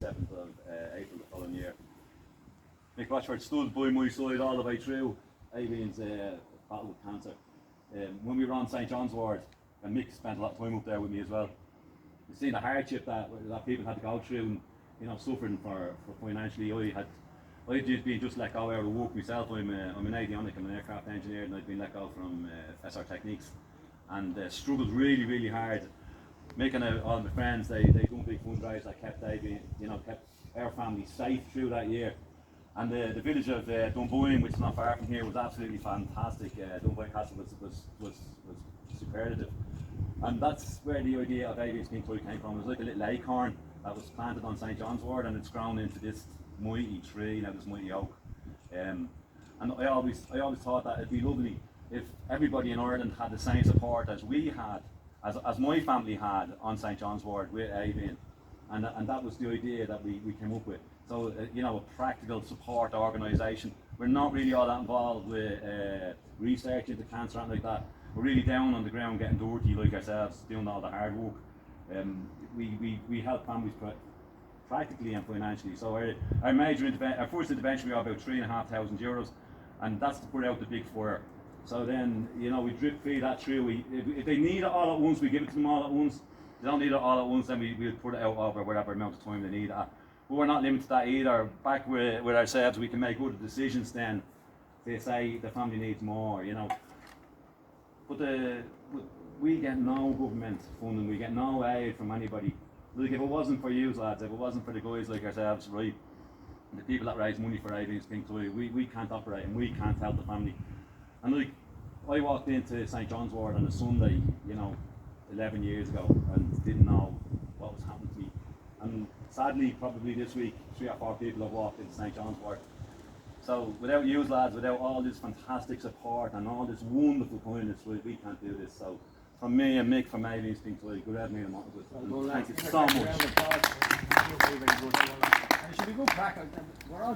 7th of April the following year. Mick Rochford stood by my side all the way through Aileen's battle with cancer. When we were on St John's ward, and Mick spent a lot of time up there with me as well. We've seen the hardship that people had to go through, and suffering for financially. I'd just let go out of work myself. I'm an avionic, I'm an aircraft engineer, and I've been let go from SR Techniques, and struggled really hard. Making all my friends, they done big fundraisers that kept kept our family safe through that year. And the village of Dunboyne, which is not far from here, was absolutely fantastic. Dunboyne Castle was superlative. And that's where the idea of Avian's Pink Toy came from. It was like a little acorn that was planted on St John's ward, and it's grown into this mighty tree, now this mighty oak. And I always thought that it'd be lovely if everybody in Ireland had the same support as we had, as my family had on St John's ward with Avian. And that was the idea that we came up with. So, a practical support organisation. We're not really all that involved with research into cancer or anything like that. We're really down on the ground, getting dirty like ourselves, doing all the hard work. We help families practically and financially. So our first intervention, we got about €3,500, and that's to put out the big fire. So then, we drip feed that through. If they need it all at once, we give it to them all at once. If they don't need it all at once, then we'll put it out over whatever amount of time they need it at. But we're not limited to that either. Back with ourselves, we can make other decisions then. They say the family needs more, But we get no government funding, we get no aid from anybody. Like, if it wasn't for you lads, if it wasn't for the guys like ourselves, right, the people that raise money for Avian's Pink Toy, we can't operate and we can't help the family. And like, I walked into St John's ward on a Sunday, 11 years ago, and didn't know what was happening to me. And sadly, probably this week, 3 or 4 people have walked into St John's ward. So without you lads, without all this fantastic support and all this wonderful kindness, we can't do this. So from me and Mick from Avian's Pink Toy, good evening and thank you so much. It should be good crack. We're all